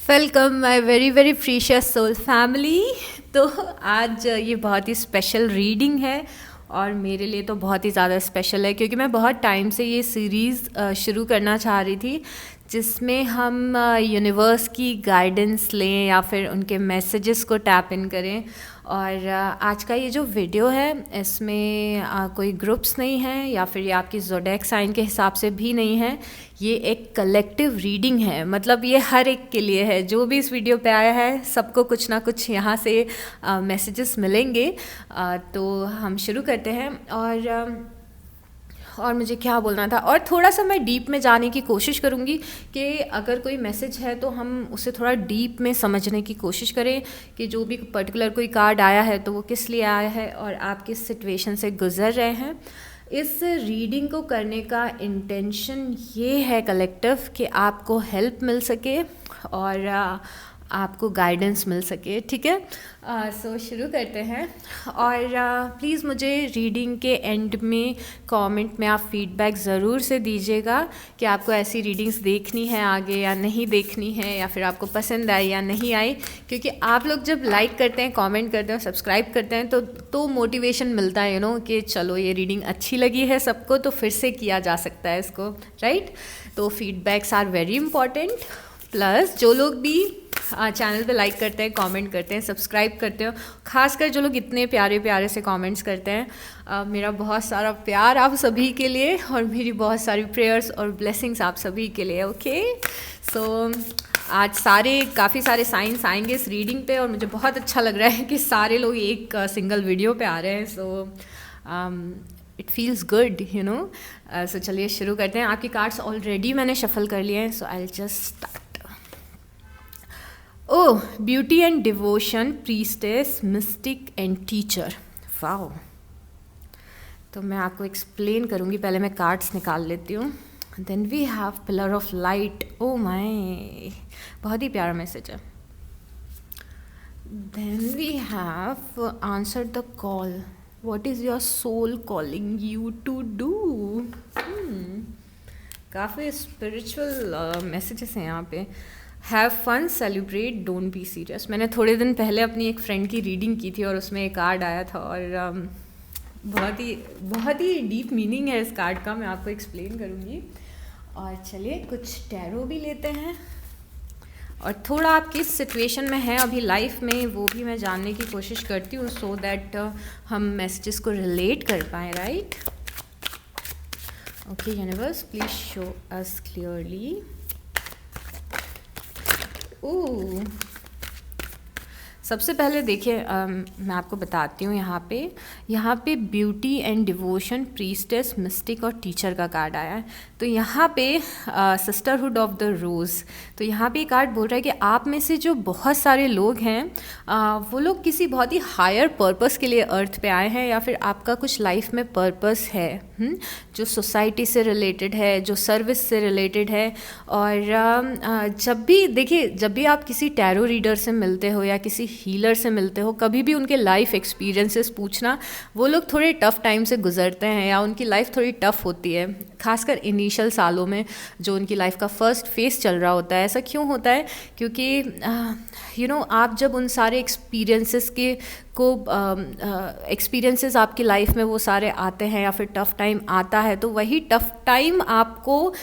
Welcome my very very precious soul family. तो आज ये बहुत ही स्पेशल रीडिंग है और मेरे लिए तो बहुत ही ज़्यादा स्पेशल है क्योंकि मैं बहुत टाइम से ये सीरीज़ शुरू करना चाह रही थी जिसमें हम यूनिवर्स की गाइडेंस लें या फिर उनके मैसेजेस को टैप इन करें। और आज का ये जो वीडियो है इसमें कोई ग्रुप्स नहीं है या फिर ये आपकी ज़ोडिएक साइन के हिसाब से भी नहीं है। ये एक कलेक्टिव रीडिंग है, मतलब ये हर एक के लिए है। जो भी इस वीडियो पे आया है सबको कुछ ना कुछ यहाँ से मैसेजेस मिलेंगे। तो हम शुरू करते हैं। और मुझे क्या बोलना था, और थोड़ा सा मैं डीप में जाने की कोशिश करूँगी कि अगर कोई मैसेज है तो हम उसे थोड़ा डीप में समझने की कोशिश करें कि जो भी पर्टिकुलर कोई कार्ड आया है तो वो किस लिए आया है और आप किस सिचुएशन से गुज़र रहे हैं। इस रीडिंग को करने का इंटेंशन ये है कलेक्टिव कि आपको हेल्प मिल सके और आपको गाइडेंस मिल सके, ठीक है। सो शुरू करते हैं। और प्लीज़ मुझे रीडिंग के एंड में कमेंट में आप फीडबैक ज़रूर से दीजिएगा कि आपको ऐसी रीडिंग्स देखनी है आगे या नहीं देखनी है, या फिर आपको पसंद आई या नहीं आई। क्योंकि आप लोग जब लाइक करते हैं, कमेंट करते हैं, सब्सक्राइब करते हैं तो मोटिवेशन मिलता है कि चलो ये रीडिंग अच्छी लगी है सबको तो फिर से किया जा सकता है इसको, राइट। तो feedbacks are very important. Plus जो लोग भी चैनल पे लाइक करते हैं, कमेंट करते हैं, सब्सक्राइब करते हो, खासकर जो लोग इतने प्यारे प्यारे से कमेंट्स करते हैं, मेरा बहुत सारा प्यार आप सभी के लिए और मेरी बहुत सारी प्रेयर्स और ब्लेसिंग्स आप सभी के लिए। ओके, सो आज काफ़ी सारे साइंस आएंगे इस रीडिंग पे और मुझे बहुत अच्छा लग रहा है कि सारे लोग एक सिंगल वीडियो पे आ रहे हैं। सो इट फील्स गुड, सो चलिए शुरू करते हैं। आपकी कार्ड्स ऑलरेडी मैंने शफल कर लिए हैं, so I will just start. Oh, beauty and devotion, priestess, mystic and teacher. Wow, तो मैं आपको एक्सप्लेन करूँगी, पहले मैं कार्ड्स निकाल लेती हूँ। Then we have pillar of light. Oh my, बहुत ही प्यारा मैसेज है। Then we have answer the call, what is your soul calling you to do. काफ़ी स्पिरिचुअल मैसेजेस हैं यहाँ पे। Have fun, celebrate, don't be serious. मैंने थोड़े दिन पहले अपनी एक फ्रेंड की रीडिंग की थी और उसमें एक कार्ड आया था और बहुत ही डीप मीनिंग है इस कार्ड का, मैं आपको एक्सप्लेन करूँगी। और चलिए कुछ टैरो भी लेते हैं और थोड़ा आप किस सिचुएशन में हैं अभी लाइफ में वो भी मैं जानने की कोशिश करती हूँ, सो दैट हम मैसेजेस को रिलेट कर पाएँ, right. Okay universe, please show us clearly. Oh, सबसे पहले देखिए, मैं आपको बताती हूँ यहाँ पे beauty and devotion, priestess, mystic और टीचर का कार्ड आया है। तो यहाँ पे सिस्टरहुड ऑफ द रोज़, तो यहाँ पे कार्ड बोल रहा है कि आप में से जो बहुत सारे लोग हैं वो लोग किसी बहुत ही हायर पर्पस के लिए अर्थ पे आए हैं, या फिर आपका कुछ लाइफ में पर्पस है जो सोसाइटी से रिलेटेड है, जो सर्विस से रिलेटेड है। और जब भी आप किसी टैरो रीडर से मिलते हो या किसी हीलर से मिलते हो, कभी भी उनके लाइफ एक्सपीरियंसेस पूछना। वो लोग थोड़े टफ टाइम से गुजरते हैं या उनकी लाइफ थोड़ी टफ होती है, खासकर इनिशियल सालों में जो उनकी लाइफ का फर्स्ट फेस चल रहा होता है। ऐसा क्यों होता है? क्योंकि आप जब उन सारे एक्सपीरियंसेस आपकी लाइफ में वो सारे आते हैं या फिर टफ़ टाइम आता है, तो वही टफ़ टाइम आपको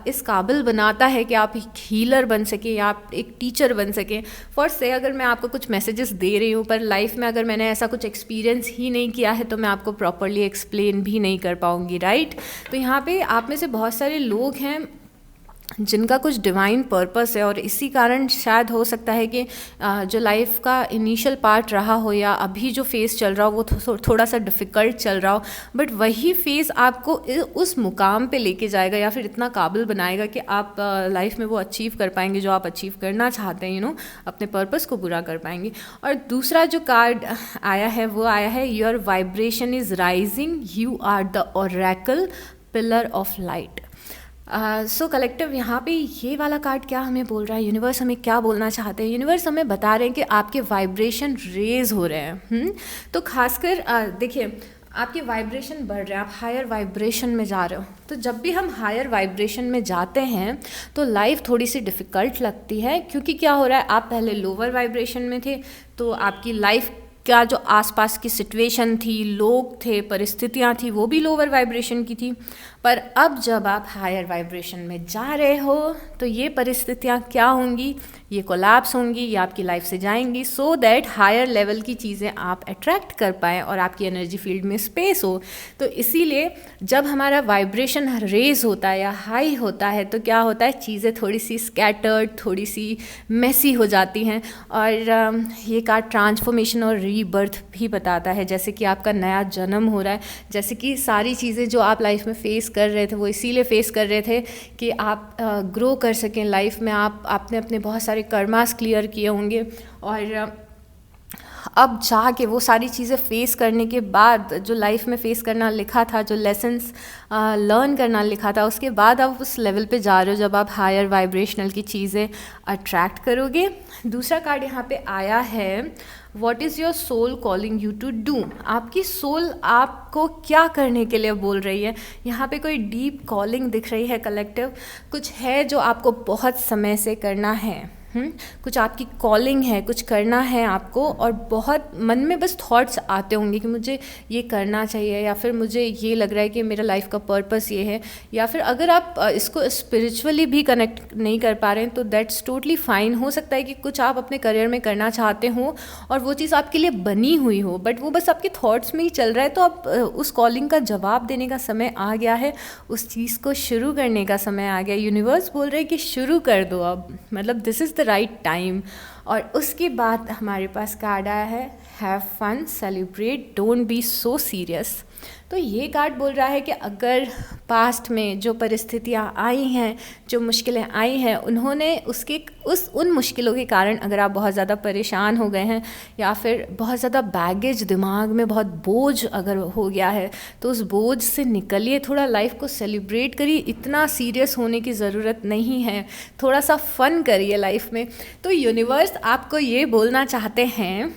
इस काबिल बनाता है कि आप एक हीलर बन सकें या आप एक टीचर बन सकें। फर्स्ट से अगर मैं आपको कुछ मैसेजेस दे रही हूँ पर लाइफ में अगर मैंने ऐसा कुछ एक्सपीरियंस ही नहीं किया है तो मैं आपको प्रॉपरली एक्सप्लेन भी नहीं कर पाऊँगी, राइट। तो यहाँ पे आप में से बहुत सारे लोग हैं जिनका कुछ डिवाइन पर्पस है और इसी कारण शायद हो सकता है कि जो लाइफ का इनिशियल पार्ट रहा हो या अभी जो फेज़ चल रहा हो वो थोड़ा सा डिफ़िकल्ट चल रहा हो, बट वही फेज़ आपको उस मुकाम पे लेके जाएगा या फिर इतना काबिल बनाएगा कि आप लाइफ में वो अचीव कर पाएंगे जो आप अचीव करना चाहते हैं, अपने पर्पस को पूरा कर पाएंगे। और दूसरा जो कार्ड आया है वो आया है your vibration is rising, you are the oracle, pillar of light. So collective, यहाँ पे ये वाला कार्ड क्या हमें बोल रहा है? यूनिवर्स हमें क्या बोलना चाहते हैं? यूनिवर्स हमें बता रहे हैं कि आपके वाइब्रेशन रेज हो रहे हैं। तो खासकर देखिए, आपके वाइब्रेशन बढ़ रहे हैं, आप हायर वाइब्रेशन में जा रहे हो। तो जब भी हम हायर वाइब्रेशन में जाते हैं तो लाइफ थोड़ी सी डिफ़िकल्ट लगती है, क्योंकि क्या हो रहा है, आप पहले लोअर वाइब्रेशन में थे तो आपकी लाइफ का जो आसपास की सिचुएशन थी, लोग थे, परिस्थितियाँ थी, वो भी लोअर वाइब्रेशन की थी। पर अब जब आप हायर वाइब्रेशन में जा रहे हो तो ये परिस्थितियाँ क्या होंगी, ये कोलैप्स होंगी, ये आपकी लाइफ से जाएंगी, सो दैट हायर लेवल की चीज़ें आप अट्रैक्ट कर पाएँ और आपकी एनर्जी फील्ड में स्पेस हो। तो इसीलिए जब हमारा वाइब्रेशन रेज होता है या हाई होता है तो क्या होता है, चीज़ें थोड़ी सी स्कैटर्ड, थोड़ी सी मेसी हो जाती हैं। और ये कार्ड ट्रांसफॉर्मेशन और रीबर्थ भी बताता है, जैसे कि आपका नया जन्म हो रहा है। जैसे कि सारी चीज़ें जो आप लाइफ में फेस कर रहे थे वो इसीलिए फेस कर रहे थे कि आप ग्रो कर सकें लाइफ में। आपने अपने बहुत सारे कर्मास क्लियर किए होंगे और अब जाके वो सारी चीज़ें फेस करने के बाद, जो लाइफ में फेस करना लिखा था, जो लेसन्स लर्न करना लिखा था, उसके बाद आप उस लेवल पे जा रहे हो जब आप हायर वाइब्रेशनल की चीज़ें अट्रैक्ट करोगे। दूसरा कार्ड यहाँ पे आया है, what is your soul calling you to do. आपकी सोल आपको क्या करने के लिए बोल रही है। यहाँ पे कोई डीप कॉलिंग दिख रही है कलेक्टिव, कुछ है जो आपको बहुत समय से करना है। कुछ आपकी कॉलिंग है, कुछ करना है आपको, और बहुत मन में बस थॉट्स आते होंगे कि मुझे ये करना चाहिए, या फिर मुझे ये लग रहा है कि मेरा लाइफ का पर्पस ये है। या फिर अगर आप इसको स्पिरिचुअली भी कनेक्ट नहीं कर पा रहे हैं तो दैट्स टोटली फाइन। हो सकता है कि कुछ आप अपने करियर में करना चाहते हो और वो चीज़ आपके लिए बनी हुई हो, बट वो बस आपके थॉट्स में ही चल रहा है। तो आप उस कॉलिंग का जवाब देने का समय आ गया है, उस चीज़ को शुरू करने का समय आ गया। यूनिवर्स बोल रहे हैं कि शुरू कर दो अब, मतलब this is the right time. और उसके बाद हमारे पास कार्ड आया है, have fun, celebrate, don't be so serious. तो ये कार्ड बोल रहा है कि अगर पास्ट में जो परिस्थितियाँ आई हैं, जो मुश्किलें आई हैं, उन्होंने उन मुश्किलों के कारण अगर आप बहुत ज़्यादा परेशान हो गए हैं या फिर बहुत ज़्यादा बैगेज दिमाग में, बहुत बोझ अगर हो गया है, तो उस बोझ से निकलिए, थोड़ा लाइफ को सेलिब्रेट करिए। इतना सीरियस होने की ज़रूरत नहीं है, थोड़ा सा फ़न करिए लाइफ में। तो यूनिवर्स आपको ये बोलना चाहते हैं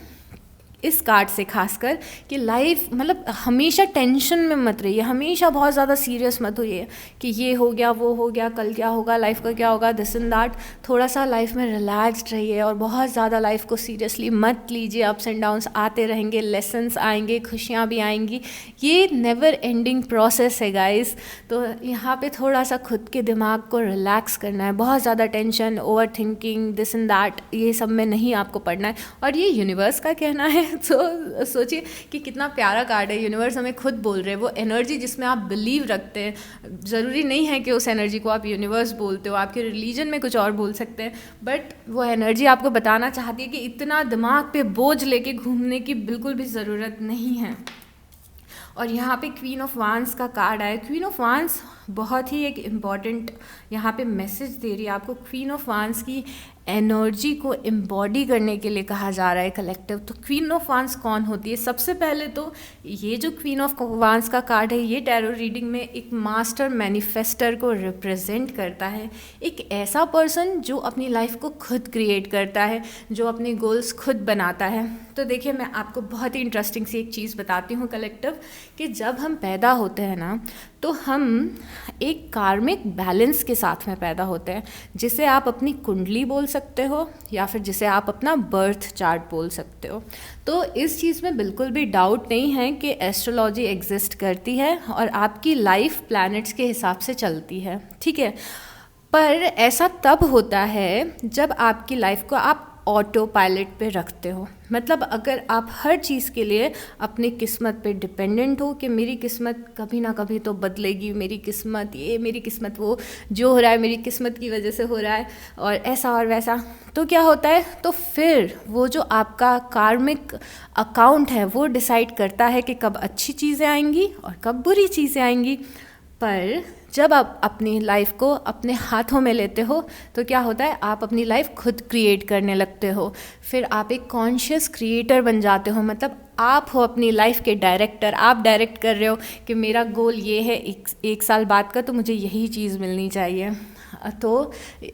इस कार्ड से खासकर कि लाइफ, मतलब हमेशा टेंशन में मत रहिए, हमेशा बहुत ज़्यादा सीरियस मत होइए कि ये हो गया, वो हो गया, कल क्या होगा, लाइफ का क्या होगा, दिस एंड दैट। थोड़ा सा लाइफ में रिलैक्स्ड रहिए और बहुत ज़्यादा लाइफ को सीरियसली मत लीजिए। अप्स एंड डाउन्स आते रहेंगे, लेसन्स आएंगे, खुशियाँ भी आएंगी, ये नेवर एंडिंग प्रोसेस है गाइस। तो यहाँ पे थोड़ा सा खुद के दिमाग को रिलैक्स करना है, बहुत ज़्यादा tension, over thinking, this and that, ये सब में नहीं आपको पढ़ना है। और ये यूनिवर्स का कहना है, तो सोचिए कि कितना प्यारा कार्ड है। यूनिवर्स हमें खुद बोल रहे हैं, वो एनर्जी जिसमें आप बिलीव रखते हैं, ज़रूरी नहीं है कि उस एनर्जी को आप यूनिवर्स बोलते हो, आपके रिलीजन में कुछ और बोल सकते हैं, बट वो एनर्जी आपको बताना चाहती है कि इतना दिमाग पे बोझ लेके घूमने की बिल्कुल भी ज़रूरत नहीं है। और यहाँ पे क्वीन ऑफ वांस का कार्ड आया। क्वीन ऑफ वांस बहुत ही एक इम्पॉर्टेंट यहाँ पे मैसेज दे रही है आपको। क्वीन ऑफ वांस की एनर्जी को एम्बॉडी करने के लिए कहा जा रहा है कलेक्टिव। तो क्वीन ऑफ वांस कौन होती है? सबसे पहले तो ये जो क्वीन ऑफ वांस का कार्ड है, ये टैरो रीडिंग में एक मास्टर मैनिफेस्टर को रिप्रेजेंट करता है। एक ऐसा पर्सन जो अपनी लाइफ को खुद क्रिएट करता है, जो अपने गोल्स खुद बनाता है। तो देखिए, मैं आपको बहुत ही इंटरेस्टिंग सी एक चीज़ बताती हूँ कलेक्टिव, कि जब हम पैदा होते हैं ना, तो हम एक कार्मिक बैलेंस के साथ में पैदा होते हैं, जिसे आप अपनी कुंडली बोल सकते हो या फिर जिसे आप अपना बर्थ चार्ट बोल सकते हो। तो इस चीज़ में बिल्कुल भी डाउट नहीं है कि एस्ट्रोलॉजी एग्जिस्ट करती है और आपकी लाइफ प्लैनेट्स के हिसाब से चलती है, ठीक है। पर ऐसा तब होता है जब आपकी लाइफ को आप ऑटो पायलट पे रखते हो। मतलब अगर आप हर चीज़ के लिए अपनी किस्मत पे डिपेंडेंट हो कि मेरी किस्मत कभी ना कभी तो बदलेगी, मेरी किस्मत ये, मेरी किस्मत वो, जो हो रहा है मेरी किस्मत की वजह से हो रहा है, और ऐसा और वैसा, तो क्या होता है, तो फिर वो जो आपका कार्मिक अकाउंट है वो डिसाइड करता है कि कब अच्छी चीज़ें आएंगी और कब बुरी चीज़ें आएंगी। पर जब आप अपनी लाइफ को अपने हाथों में लेते हो तो क्या होता है, आप अपनी लाइफ खुद क्रिएट करने लगते हो। फिर आप एक कॉन्शियस क्रिएटर बन जाते हो। मतलब आप हो अपनी लाइफ के डायरेक्टर। आप डायरेक्ट कर रहे हो कि मेरा गोल ये है, एक साल बाद का तो मुझे यही चीज़ मिलनी चाहिए। तो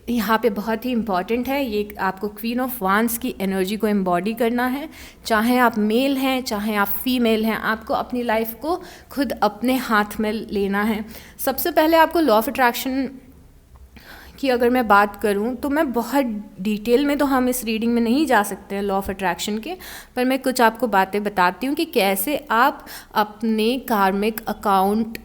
यहाँ पे बहुत ही इम्पॉर्टेंट है, ये आपको क्वीन ऑफ वांड्स की एनर्जी को एम्बॉडी करना है। चाहे आप मेल हैं चाहे आप फीमेल हैं, आपको अपनी लाइफ को खुद अपने हाथ में लेना है। सबसे पहले आपको लॉ ऑफ अट्रैक्शन कि अगर मैं बात करूं तो मैं बहुत डिटेल में तो हम इस रीडिंग में नहीं जा सकते हैं लॉ ऑफ अट्रैक्शन के, पर मैं कुछ आपको बातें बताती हूं कि कैसे आप अपने कार्मिक अकाउंट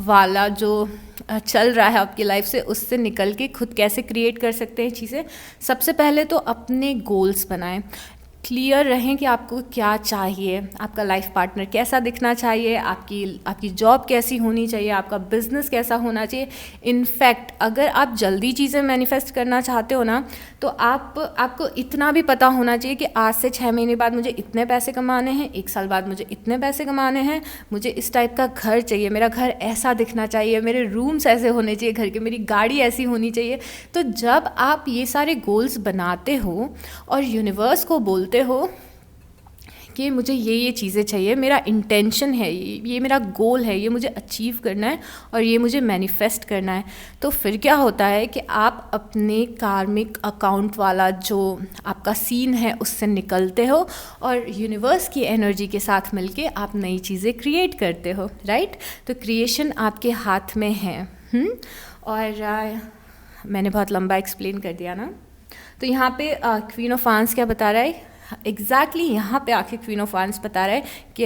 वाला जो चल रहा है आपकी लाइफ से, उससे निकल के खुद कैसे क्रिएट कर सकते हैं चीज़ें। सबसे पहले तो अपने गोल्स बनाएं, क्लियर रहें कि आपको क्या चाहिए, आपका लाइफ पार्टनर कैसा दिखना चाहिए, आपकी जॉब कैसी होनी चाहिए, आपका बिजनेस कैसा होना चाहिए। इनफैक्ट अगर आप जल्दी चीज़ें मैनिफेस्ट करना चाहते हो ना, तो आपको इतना भी पता होना चाहिए कि आज से 6 महीने बाद मुझे इतने पैसे कमाने हैं, 1 साल बाद मुझे इतने पैसे कमाने हैं, मुझे इस टाइप का घर चाहिए, मेरा घर ऐसा दिखना चाहिए, मेरे रूम्स ऐसे होने चाहिए घर के, मेरी गाड़ी ऐसी होनी चाहिए। तो जब आप ये सारे गोल्स बनाते हो और यूनिवर्स को बोलते हो कि मुझे ये चीज़ें चाहिए, मेरा इंटेंशन है, ये मेरा गोल है, ये मुझे अचीव करना है और ये मुझे मैनिफेस्ट करना है, तो फिर क्या होता है कि आप अपने कार्मिक अकाउंट वाला जो आपका सीन है उससे निकलते हो और यूनिवर्स की एनर्जी के साथ मिलके आप नई चीज़ें क्रिएट करते हो, राइट। तो क्रिएशन आपके हाथ में है। और मैंने बहुत लंबा एक्सप्लेन कर दिया ना। तो यहाँ पे क्वीन ऑफ वांड्स क्या बता रहा है, एग्जैक्टली यहाँ पे आके क्वीन ऑफ वांड्स बता रहा है कि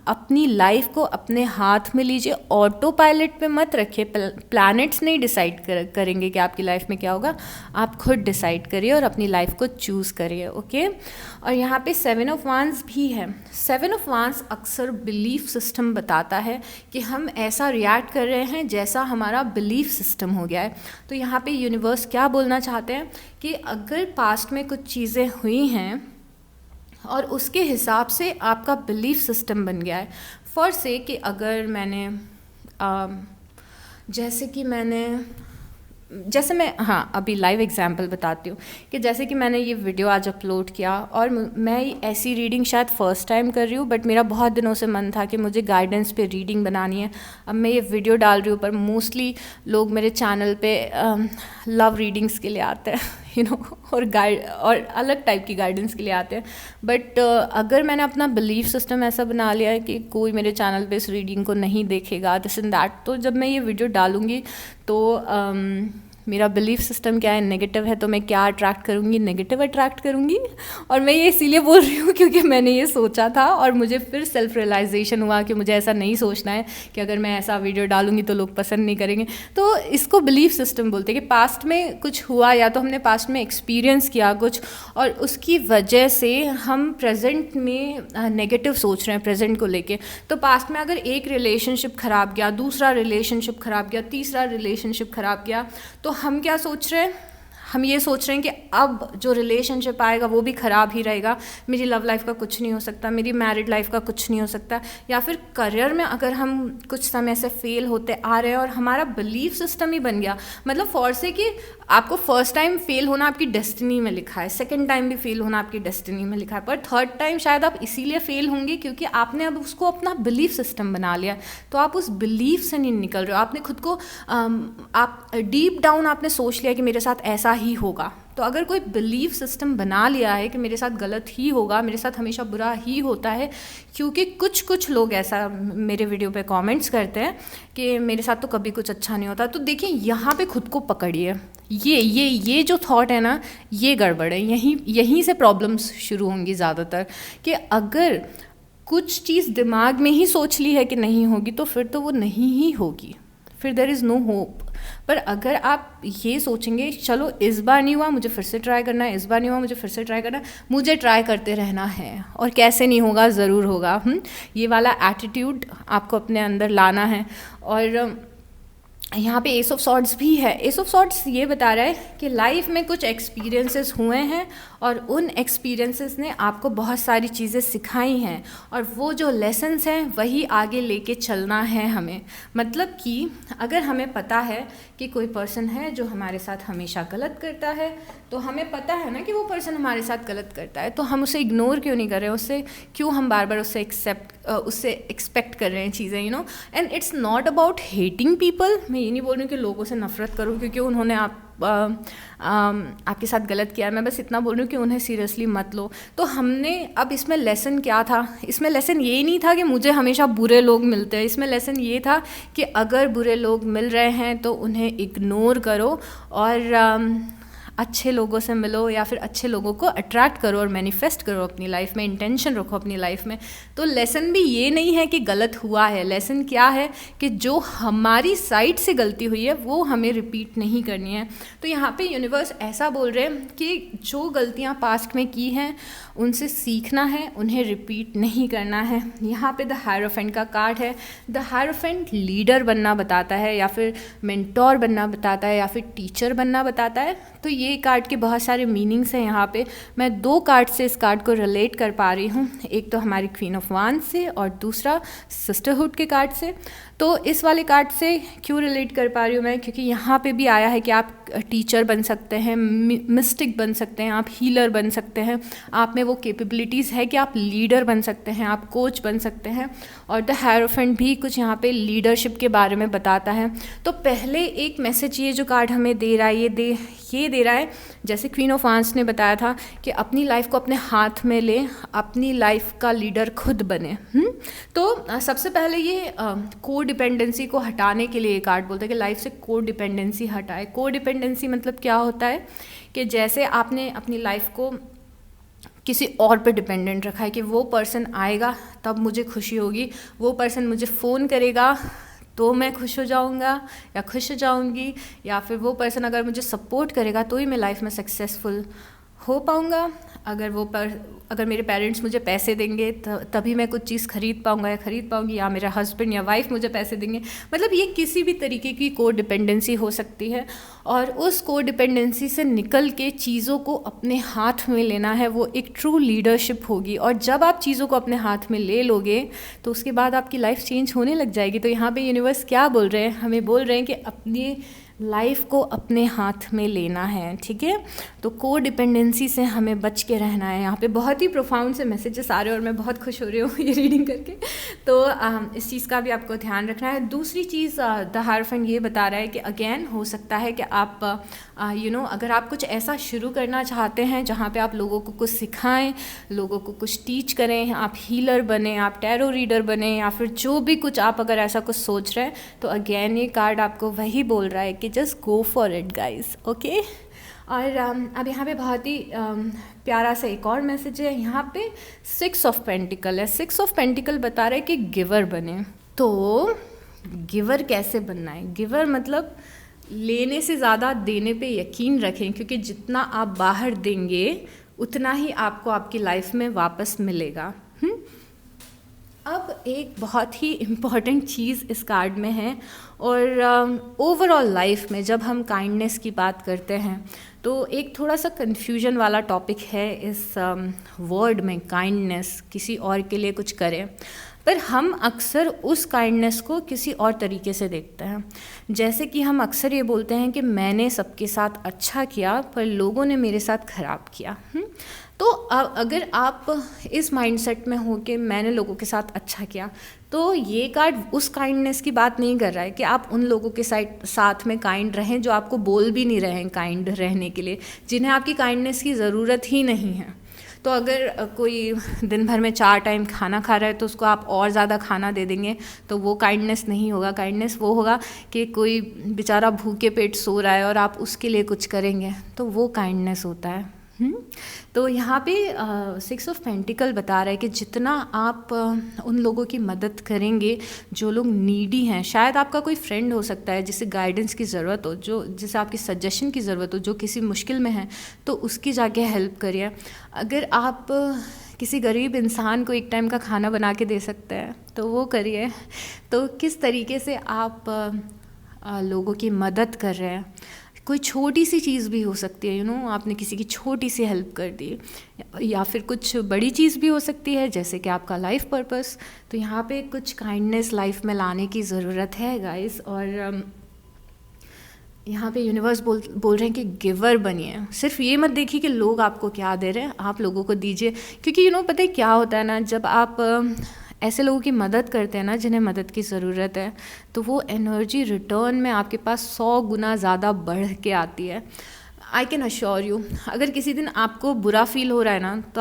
अपनी लाइफ को अपने हाथ में लीजिए, ऑटो पायलट पे मत रखिए। प्लैनेट्स नहीं डिसाइड करेंगे कि आपकी लाइफ में क्या होगा, आप खुद डिसाइड करिए और अपनी लाइफ को चूज़ करिए, ओके। और यहाँ पे 7 ऑफ वांड्स भी है। 7 ऑफ वांड्स अक्सर बिलीफ सिस्टम बताता है कि हम ऐसा रिएक्ट कर रहे हैं जैसा हमारा बिलीफ सिस्टम हो गया है। तो यहाँ पे यूनिवर्स क्या बोलना चाहते हैं कि अगर पास्ट में कुछ चीज़ें हुई हैं और उसके हिसाब से आपका बिलीफ सिस्टम बन गया है, फॉर से कि अगर मैंने जैसे मैं अभी लाइव एग्जांपल बताती हूँ कि जैसे कि मैंने ये वीडियो आज अपलोड किया और मैं ऐसी रीडिंग शायद फ़र्स्ट टाइम कर रही हूँ, बट मेरा बहुत दिनों से मन था कि मुझे गाइडेंस पे रीडिंग बनानी है। अब मैं ये वीडियो डाल रही हूँ, पर मोस्टली लोग मेरे चैनल पे लव रीडिंग्स के लिए आते हैं और अलग टाइप की गाइडेंस के लिए आते हैं। बट अगर मैंने अपना बिलीफ सिस्टम ऐसा बना लिया है कि कोई मेरे चैनल पे इस रीडिंग को नहीं देखेगा, दिस एंड दैट, तो जब मैं ये वीडियो डालूँगी तो मेरा बिलीफ सिस्टम क्या है, नेगेटिव है, तो मैं क्या अट्रैक्ट करूँगी, नेगेटिव अट्रैक्ट करूँगी। और मैं ये इसीलिए बोल रही हूँ क्योंकि मैंने ये सोचा था और मुझे फिर सेल्फ रियलाइजेशन हुआ कि मुझे ऐसा नहीं सोचना है कि अगर मैं ऐसा वीडियो डालूँगी तो लोग पसंद नहीं करेंगे। तो इसको बिलीफ सिस्टम बोलते हैं कि पास्ट में कुछ हुआ या तो हमने पास्ट में एक्सपीरियंस किया कुछ और उसकी वजह से हम प्रेजेंट में नेगेटिव सोच रहे हैं प्रेजेंट को लेके। तो पास्ट में अगर एक रिलेशनशिप ख़राब गया, दूसरा रिलेशनशिप ख़राब गया, तीसरा रिलेशनशिप ख़राब गया, तो हम क्या सोच रहे हैं, हम ये सोच रहे हैं कि अब जो रिलेशनशिप आएगा वो भी ख़राब ही रहेगा, मेरी लव लाइफ का कुछ नहीं हो सकता, मेरी मैरिड लाइफ का कुछ नहीं हो सकता। या फिर करियर में अगर हम कुछ समय से फेल होते आ रहे हैं और हमारा बिलीफ सिस्टम ही बन गया, मतलब फॉर से कि आपको फर्स्ट टाइम फेल होना आपकी डेस्टिनी में लिखा है, सेकंड टाइम भी फेल होना आपकी डेस्टिनी में लिखा है, पर थर्ड टाइम शायद आप इसीलिए फेल होंगे क्योंकि आपने अब उसको अपना बिलीफ सिस्टम बना लिया। तो आप उस बिलीफ से नहीं निकल रहे हो, आपने खुद को आप डीप डाउन आपने सोच लिया कि मेरे साथ ऐसा ही होगा। तो अगर कोई बिलीफ सिस्टम बना लिया है कि मेरे साथ गलत ही होगा, मेरे साथ हमेशा बुरा ही होता है, क्योंकि कुछ लोग ऐसा मेरे वीडियो पे कमेंट्स करते हैं कि मेरे साथ तो कभी कुछ अच्छा नहीं होता। तो देखिए यहाँ पे खुद को पकड़िए, ये जो थॉट है ना, ये गड़बड़ है, यहीं से प्रॉब्लम्स शुरू होंगी ज़्यादातर। कि अगर कुछ चीज़ दिमाग में ही सोच ली है कि नहीं होगी तो फिर तो वो नहीं ही होगी, फिर देयर इज़ नो होप। पर अगर आप ये सोचेंगे चलो इस बार नहीं हुआ मुझे फिर से ट्राई करना है, इस बार नहीं हुआ मुझे फिर से ट्राई करना है, मुझे ट्राई करते रहना है और कैसे नहीं होगा ज़रूर होगा, ये वाला एटीट्यूड आपको अपने अंदर लाना है। और यहाँ पे एस ऑफ सॉर्ड्स भी है। एस ऑफ सॉर्ड्स ये बता रहा है कि लाइफ में कुछ एक्सपीरियंसेस हुए हैं और उन एक्सपीरियंसेस ने आपको बहुत सारी चीज़ें सिखाई हैं और वो जो लेसन्स हैं वही आगे लेके चलना है हमें। मतलब कि अगर हमें पता है कि कोई पर्सन है जो हमारे साथ हमेशा गलत करता है, तो हमें पता है ना कि वो पर्सन हमारे साथ गलत करता है, तो हम उसे इग्नोर क्यों नहीं कर रहे हैं, उससे क्यों हम बार बार उससे एक्सेप्ट उससे एक्सपेक्ट कर रहे हैं चीज़ें, and it's not about hating people. मैं ये नहीं बोल रही हूँ कि लोगों से नफरत करो क्योंकि उन्होंने आपके साथ गलत किया है। मैं बस इतना बोल रही हूँ कि उन्हें सीरियसली मत लो। तो हमने अब इसमें लेसन क्या था, इसमें लेसन ये नहीं था कि मुझे हमेशा बुरे लोग मिलते हैं, इसमें लेसन ये था कि अगर बुरे लोग मिल रहे हैं तो उन्हें इग्नोर करो और अच्छे लोगों से मिलो या फिर अच्छे लोगों को अट्रैक्ट करो और मैनिफेस्ट करो अपनी लाइफ में, इंटेंशन रखो अपनी लाइफ में। तो लेसन भी ये नहीं है कि गलत हुआ है, लेसन क्या है कि जो हमारी साइड से गलती हुई है वो हमें रिपीट नहीं करनी है। तो यहाँ पे यूनिवर्स ऐसा बोल रहे हैं कि जो गलतियाँ पास्ट में की हैं उनसे सीखना है, उन्हें रिपीट नहीं करना है। यहाँ पे द हायरोफेंट का कार्ड है। द हायरोफेंट लीडर बनना बताता है या फिर मेंटोर बनना बताता है या फिर टीचर बनना बताता है। तो ये कार्ड के बहुत सारे मीनिंग्स हैं। यहाँ पे मैं 2 कार्ड से इस कार्ड को रिलेट कर पा रही हूँ, एक तो हमारी क्वीन ऑफ वांड्स से और दूसरा सिस्टरहुड के कार्ड से। तो इस वाले कार्ड से क्यों रिलेट कर पा रही हूँ मैं, क्योंकि यहाँ पे भी आया है कि आप टीचर बन सकते हैं, मिस्टिक बन सकते हैं, आप हीलर बन सकते हैं, आप में वो कैपेबिलिटीज़ है कि आप लीडर बन सकते हैं, आप कोच बन सकते हैं। और द हायरोफेंट भी कुछ यहाँ पे लीडरशिप के बारे में बताता है। तो पहले एक मैसेज ये जो कार्ड हमें दे रहा है ये दे रहा है, जैसे क्वीन ऑफ वांड्स ने बताया था कि अपनी लाइफ को अपने हाथ में ले, अपनी लाइफ का लीडर खुद बने। तो सबसे पहले ये को डिपेंडेंसी को हटाने के लिए कार्ड बोलते हैं कि लाइफ से को डिपेंडेंसी हटाए। को डिपेंडेंसी मतलब क्या होता है कि जैसे आपने अपनी लाइफ को किसी और पे डिपेंडेंट रखा है कि वो पर्सन आएगा तब मुझे खुशी होगी, वो पर्सन मुझे फ़ोन करेगा तो मैं खुश हो जाऊंगा या खुश हो जाऊंगी, या फिर वो पर्सन अगर मुझे सपोर्ट करेगा तो ही मैं लाइफ में सक्सेसफुल हो पाऊंगा, अगर मेरे पेरेंट्स मुझे पैसे देंगे तभी मैं कुछ चीज़ खरीद पाऊंगा या खरीद पाऊंगी, या मेरा हस्बैंड या वाइफ मुझे पैसे देंगे। मतलब ये किसी भी तरीके की को डिपेंडेंसी हो सकती है और उस को डिपेंडेंसी से निकल के चीज़ों को अपने हाथ में लेना है, वो एक ट्रू लीडरशिप होगी। और जब आप चीज़ों को अपने हाथ में ले लोगे तो उसके बाद आपकी लाइफ चेंज होने लग जाएगी। तो यहाँ पे यूनिवर्स क्या बोल रहे हैं, हमें बोल रहे हैं कि अपनी लाइफ को अपने हाथ में लेना है, ठीक है। तो को डिपेंडेंसी से हमें बच के रहना है। यहाँ पे बहुत ही प्रोफाउंड से मैसेजेस आ रहे हैं और मैं बहुत खुश हो रही हूँ ये रीडिंग करके। तो इस चीज़ का भी आपको ध्यान रखना है। दूसरी चीज़ द हायरोफेंट ये बता रहा है कि अगेन हो सकता है कि आप अगर आप कुछ ऐसा शुरू करना चाहते हैं जहाँ पे आप लोगों को कुछ सिखाएं, लोगों को कुछ टीच करें, आप हीलर बने, आप टैरो रीडर बने, या फिर जो भी कुछ आप अगर ऐसा कुछ सोच रहे हैं, तो अगेन ये कार्ड आपको वही बोल रहा है कि just go for it guys, okay. और अब यहाँ पे बहुत ही प्यारा सा एक और मैसेज है। यहाँ पे 6 ऑफ पेंटिकल है। 6 ऑफ पेंटिकल बता रहा है कि गिवर बने। तो गिवर कैसे बनना है? गिवर मतलब लेने से ज़्यादा देने पे यकीन रखें, क्योंकि जितना आप बाहर देंगे उतना ही आपको आपकी लाइफ में वापस मिलेगा। अब एक बहुत ही इम्पॉर्टेंट चीज़ इस कार्ड में है, और ओवरऑल लाइफ में जब हम काइंडनेस की बात करते हैं तो एक थोड़ा सा कन्फ्यूजन वाला टॉपिक है इस वर्ड में, काइंडनेस, किसी और के लिए कुछ करें। पर हम अक्सर उस काइंडनेस को किसी और तरीके से देखते हैं। जैसे कि हम अक्सर ये बोलते हैं कि मैंने सबके साथ अच्छा किया पर लोगों ने मेरे साथ ख़राब किया। तो अगर आप इस माइंडसेट में हो कि मैंने लोगों के साथ अच्छा किया, तो ये कार्ड उस काइंडनेस की बात नहीं कर रहा है कि आप उन लोगों के साथ में काइंड रहें जो आपको बोल भी नहीं रहे हैं काइंड रहने के लिए, जिन्हें आपकी काइंडनेस की ज़रूरत ही नहीं है। तो अगर कोई दिन भर में 4 टाइम खाना खा रहा है तो उसको आप और ज़्यादा खाना दे देंगे तो वो काइंडनेस नहीं होगा। काइंडनेस वो होगा कि कोई बेचारा भूखे पेट सो रहा है और आप उसके लिए कुछ करेंगे, तो वो काइंडनेस होता है। तो यहाँ पे 6 ऑफ पेंटिकल बता रहा है कि जितना आप उन लोगों की मदद करेंगे जो लोग नीडी हैं, शायद आपका कोई फ्रेंड हो सकता है जिसे गाइडेंस की ज़रूरत हो, जिसे आपकी सजेशन की ज़रूरत हो, जो किसी मुश्किल में है, तो उसकी जाके हेल्प करिए। अगर आप किसी गरीब इंसान को एक टाइम का खाना बना के दे सकते हैं तो वो करिए। तो किस तरीके से आप लोगों की मदद कर रहे हैं, कोई छोटी सी चीज़ भी हो सकती है, आपने किसी की छोटी सी हेल्प कर दी, या फिर कुछ बड़ी चीज़ भी हो सकती है जैसे कि आपका लाइफ पर्पस। तो यहाँ पे कुछ काइंडनेस लाइफ में लाने की ज़रूरत है गाइस। और यहाँ पे यूनिवर्स बोल रहे हैं कि गिवर बनिए। सिर्फ ये मत देखिए कि लोग आपको क्या दे रहे हैं, आप लोगों को दीजिए। क्योंकि पता है क्या होता है ना, जब आप ऐसे लोगों की मदद करते हैं ना जिन्हें मदद की ज़रूरत है, तो वो एनर्जी रिटर्न में आपके पास 100 गुना ज़्यादा बढ़ के आती है। आई कैन अश्योर यू, अगर किसी दिन आपको बुरा फील हो रहा है ना, तो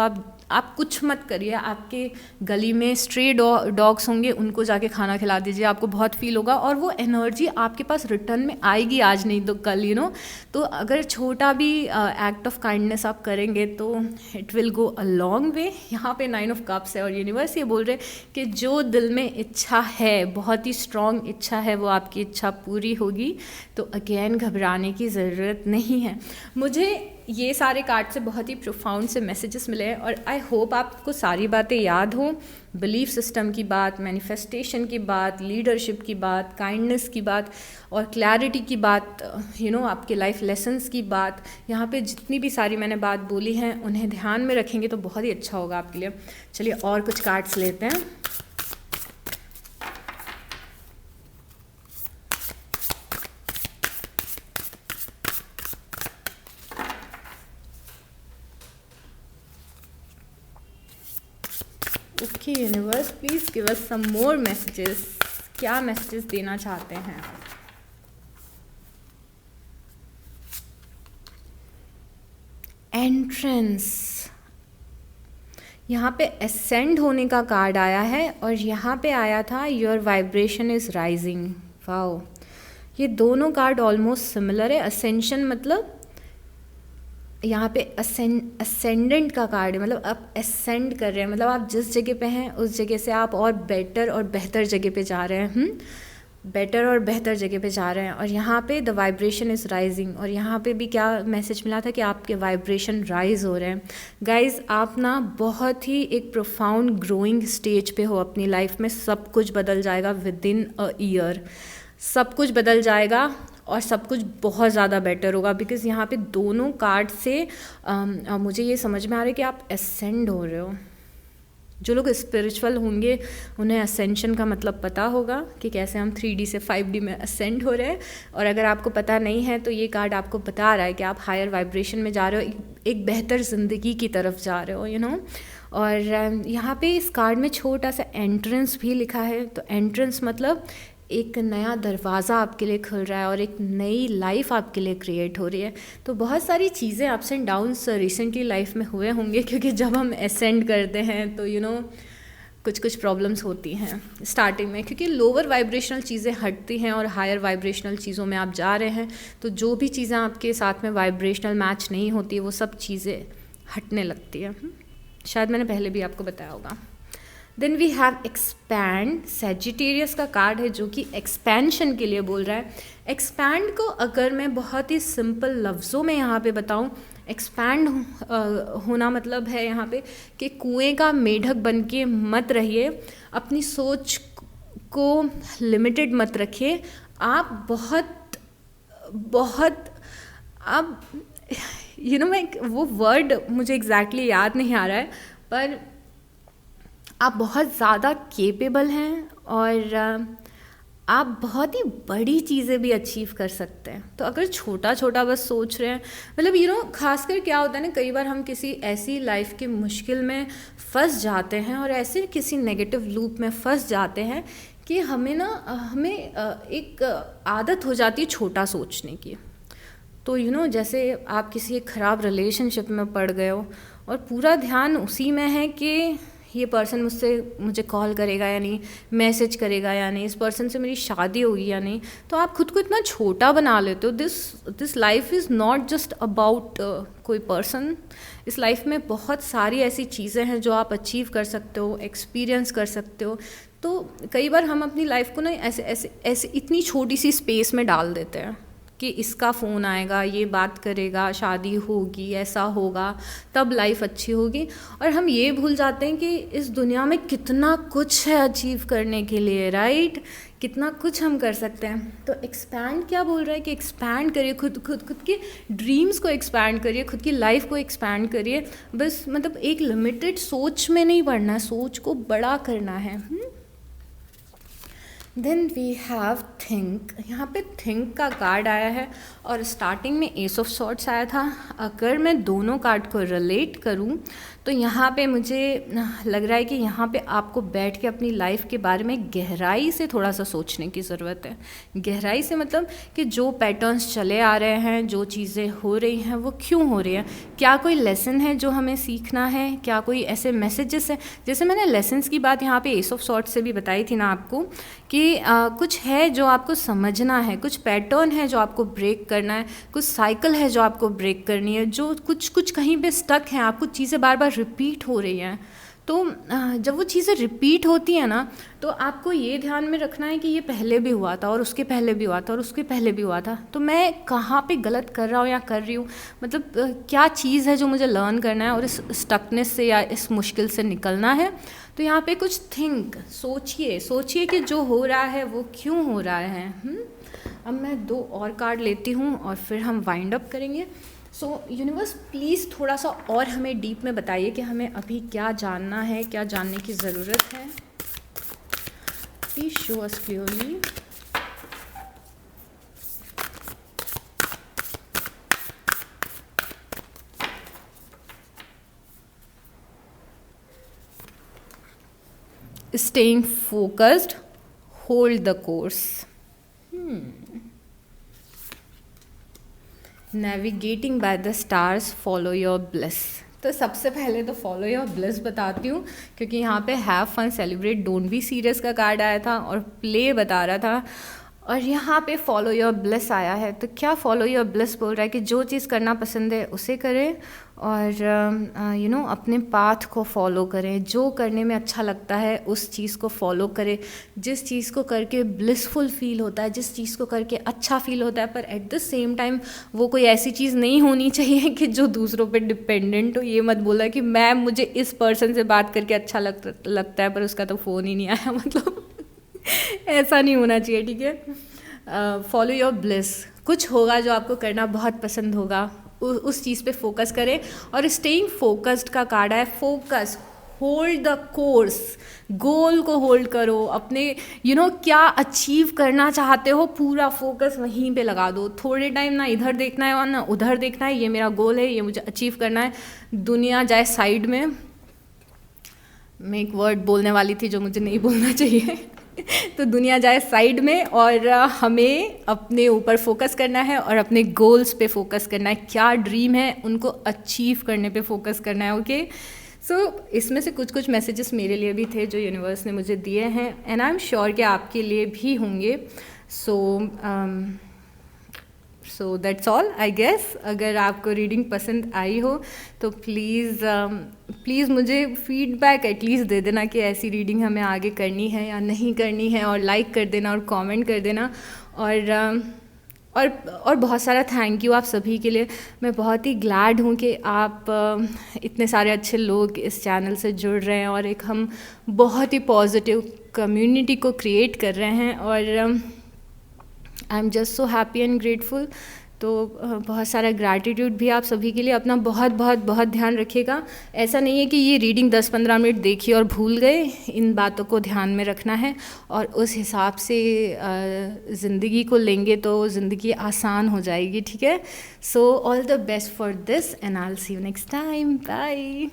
आप कुछ मत करिए, आपके गली में स्ट्रे डॉग्स होंगे, उनको जाके खाना खिला दीजिए, आपको बहुत फील होगा और वो एनर्जी आपके पास रिटर्न में आएगी, आज नहीं तो कल, तो अगर छोटा भी एक्ट ऑफ काइंडनेस आप करेंगे तो it will go a long way. यहाँ पे 9 ऑफ कप्स है और यूनिवर्स ये बोल रहे कि जो दिल में इच्छा है, बहुत ही स्ट्रॉन्ग इच्छा है, वो आपकी इच्छा पूरी होगी, तो अगेन घबराने की ज़रूरत नहीं है। मुझे ये सारे कार्ड से बहुत ही प्रोफाउंड से मैसेजेस मिले हैं और आई होप आपको सारी बातें याद हों। बिलीफ सिस्टम की बात, मैनिफेस्टेशन की बात, लीडरशिप की बात, काइंडनेस की बात और क्लैरिटी की बात, आपके लाइफ लेसन्स की बात, यहाँ पे जितनी भी सारी मैंने बात बोली हैं उन्हें ध्यान में रखेंगे तो बहुत ही अच्छा होगा आपके लिए। चलिए और कुछ कार्ड्स लेते हैं। Okay universe, please give us some more messages. क्या मैसेजेस देना चाहते हैं? एंट्रेंस, यहाँ पे असेंड होने का कार्ड आया है और यहाँ पे आया था your vibration is rising. Wow, ये दोनों कार्ड ऑलमोस्ट सिमिलर है। असेंशन मतलब यहाँ पे असेंडेंट का कार्ड है, मतलब आप असेंड कर रहे हैं, मतलब आप जिस जगह पे हैं उस जगह से आप और बेटर और बेहतर जगह पे जा रहे हैं, बेटर और बेहतर जगह पे जा रहे हैं। और यहाँ पे द वाइब्रेशन इज़ राइजिंग, और यहाँ पे भी क्या मैसेज मिला था कि आपके वाइब्रेशन राइज हो रहे हैं। गाइज, आप ना बहुत ही एक प्रोफाउंड ग्रोइंग स्टेज पे हो अपनी लाइफ में। सब कुछ बदल जाएगा विद इन अ ईयर, सब कुछ बदल जाएगा और सब कुछ बहुत ज़्यादा बेटर होगा। बिकॉज़ यहाँ पे दोनों कार्ड से मुझे ये समझ में आ रहा है कि आप असेंड हो रहे हो। जो लोग स्पिरिचुअल होंगे उन्हें असेंशन का मतलब पता होगा कि कैसे हम 3D से 5D में असेंड हो रहे हैं। और अगर आपको पता नहीं है तो ये कार्ड आपको बता रहा है कि आप हायर वाइब्रेशन में जा रहे हो, एक बेहतर ज़िंदगी की तरफ जा रहे हो, और यहाँ पे इस कार्ड में छोटा सा एंट्रेंस भी लिखा है। तो एंट्रेंस मतलब एक नया दरवाज़ा आपके लिए खुल रहा है और एक नई लाइफ आपके लिए क्रिएट हो रही है। तो बहुत सारी चीज़ें ups and downs recently life में हुए होंगे, क्योंकि जब हम असेंड करते हैं तो कुछ प्रॉब्लम्स होती हैं स्टार्टिंग में, क्योंकि लोअर वाइब्रेशनल चीज़ें हटती हैं और हायर वाइब्रेशनल चीज़ों में आप जा रहे हैं। तो जो भी चीज़ें आपके साथ में वाइब्रेशनल मैच नहीं होती वो सब चीज़ें हटने लगती है। शायद मैंने पहले भी आपको बताया होगा। Then we have expand. Sagittarius का कार्ड है जो कि एक्सपेंशन के लिए बोल रहा है। एक्सपैंड को अगर मैं बहुत ही सिंपल लफ्ज़ों में यहाँ पे बताऊँ, एक्सपैंड होना मतलब है यहाँ पे कि कुएं का मेढक बन के मत रहिए, अपनी सोच को लिमिटेड मत रखिए। आप बहुत आप मैं वो वर्ड मुझे एग्जैक्टली याद नहीं आ रहा है, पर आप बहुत ज़्यादा केपेबल हैं और आप बहुत ही बड़ी चीज़ें भी अचीव कर सकते हैं। तो अगर छोटा छोटा बस सोच रहे हैं, मतलब खासकर क्या होता है ना, कई बार हम किसी ऐसी लाइफ की मुश्किल में फंस जाते हैं और ऐसे किसी नेगेटिव लूप में फंस जाते हैं कि हमें एक आदत हो जाती है छोटा सोचने की। तो जैसे आप किसी एक ख़राब रिलेशनशिप में पड़ गए हो और पूरा ध्यान उसी में है कि ये पर्सन मुझे कॉल करेगा या नहीं, मैसेज करेगा या नहीं, इस पर्सन से मेरी शादी होगी या नहीं, तो आप खुद को इतना छोटा बना लेते हो। This life is not just about कोई पर्सन। इस लाइफ में बहुत सारी ऐसी चीज़ें हैं जो आप अचीव कर सकते हो, एक्सपीरियंस कर सकते हो। तो कई बार हम अपनी लाइफ को ना ऐसे इतनी छोटी सी स्पेस में डाल देते हैं कि इसका फ़ोन आएगा, ये बात करेगा, शादी होगी, ऐसा होगा, तब लाइफ अच्छी होगी। और हम ये भूल जाते हैं कि इस दुनिया में कितना कुछ है अचीव करने के लिए, राइट? कितना कुछ हम कर सकते हैं। तो एक्सपैंड क्या बोल रहा है कि एक्सपैंड करिए, खुद के ड्रीम्स को एक्सपैंड करिए, खुद की लाइफ को एक्सपैंड करिए। बस मतलब एक लिमिटेड सोच में नहीं पड़ना है, सोच को बड़ा करना है। Then we have think. यहाँ पे थिंक का कार्ड आया है और स्टार्टिंग में एस ऑफ सॉर्ट्स आया था। अगर मैं दोनों कार्ड को रिलेट करूँ तो यहाँ पे मुझे लग रहा है कि यहाँ पे आपको बैठ के अपनी लाइफ के बारे में गहराई से थोड़ा सा सोचने की ज़रूरत है। गहराई से मतलब कि जो पैटर्न्स चले आ रहे हैं, जो चीज़ें हो रही हैं, वो क्यों हो रही हैं, क्या कोई लेसन है जो हमें सीखना है, क्या कोई ऐसे मैसेजेस हैं। जैसे मैंने लेसन्स की बात यहाँ पे एस ऑफ सॉर्ट्स से भी बताई थी ना आपको कि कुछ है जो आपको समझना है, कुछ पैटर्न है जो आपको ब्रेक करना है, कुछ साइकिल है जो आपको ब्रेक करनी है, जो कुछ कहीं पे स्टक है, आपको चीज़ें बार बार रिपीट हो रही हैं। तो जब वो चीज़ें रिपीट होती हैं ना, तो आपको ये ध्यान में रखना है कि ये पहले भी हुआ था और उसके पहले भी हुआ था और उसके पहले भी हुआ था, तो मैं कहाँ पे गलत कर रहा हूँ या कर रही हूँ, मतलब क्या चीज़ है जो मुझे लर्न करना है और इस स्टकनेस से या इस मुश्किल से निकलना है। तो यहाँ पे कुछ थिंक, सोचिए कि जो हो रहा है वो क्यों हो रहा है। अब मैं 2 और कार्ड लेती हूँ और फिर हम वाइंड अप करेंगे। सो यूनिवर्स प्लीज़ थोड़ा सा और हमें डीप में बताइए कि हमें अभी क्या जानना है, क्या जानने की ज़रूरत है। Please show us clearly. Staying focused, hold the course. Navigating by the stars, follow your bliss. तो सबसे पहले तो फॉलो योर ब्लिस बताती हूँ, क्योंकि यहाँ पे have fun, celebrate, don't be serious का कार्ड आया था और प्ले बता रहा था, और यहाँ पे फॉलो योर ब्लिस आया है। तो क्या फॉलो योर ब्लिस बोल रहा है कि जो चीज़ करना पसंद है उसे करें और अपने पाथ को फॉलो करें, जो करने में अच्छा लगता है उस चीज़ को फॉलो करें, जिस चीज़ को करके ब्लिसफुल फील होता है, जिस चीज़ को करके अच्छा फील होता है, पर एट द सेम टाइम वो कोई ऐसी चीज़ नहीं होनी चाहिए कि जो दूसरों पे डिपेंडेंट हो। ये मत बोला कि मैम मुझे इस पर्सन से बात करके अच्छा लगता है पर उसका तो फ़ोन ही नहीं आया, मतलब ऐसा नहीं होना चाहिए, ठीक है। फॉलो योर ब्लिस, कुछ होगा जो आपको करना बहुत पसंद होगा, उस चीज़ पे फोकस करें। और स्टेइंग फोकस्ड का कार्ड है, फोकस, होल्ड द कोर्स, गोल को होल्ड करो, अपने क्या अचीव करना चाहते हो पूरा फोकस वहीं पे लगा दो। थोड़े टाइम ना इधर देखना है और ना उधर देखना है, ये मेरा गोल है, ये मुझे अचीव करना है, दुनिया जाए साइड में। मैं एक वर्ड बोलने वाली थी जो मुझे नहीं बोलना चाहिए तो दुनिया जाए साइड में और हमें अपने ऊपर फोकस करना है और अपने गोल्स पे फोकस करना है, क्या ड्रीम है उनको अचीव करने पे फोकस करना है। ओके, सो इसमें से कुछ मैसेजेस मेरे लिए भी थे जो यूनिवर्स ने मुझे दिए हैं, एंड आई एम श्योर कि आपके लिए भी होंगे। So that's all I guess. अगर आपको रीडिंग पसंद आई हो तो प्लीज़ मुझे फीडबैक एटलीस्ट दे देना कि ऐसी रीडिंग हमें आगे करनी है या नहीं करनी है, और लाइक कर देना और कमेंट कर देना, और बहुत सारा थैंक यू आप सभी के लिए। मैं बहुत ही ग्लैड हूँ कि आप इतने सारे अच्छे लोग इस चैनल से जुड़ रहे हैं और एक हम बहुत ही पॉजिटिव कम्युनिटी को क्रिएट कर रहे हैं, और I am just so happy and grateful. तो बहुत सारा ग्रैटिट्यूड भी आप सभी के लिए। अपना बहुत बहुत बहुत ध्यान रखिएगा। ऐसा नहीं है कि ये रीडिंग 10-15 मिनट देखिए और भूल गए, इन बातों को ध्यान में रखना है और उस हिसाब से ज़िंदगी को लेंगे तो ज़िंदगी आसान हो जाएगी, ठीक है। So all the best for this and I will see you next time, bye.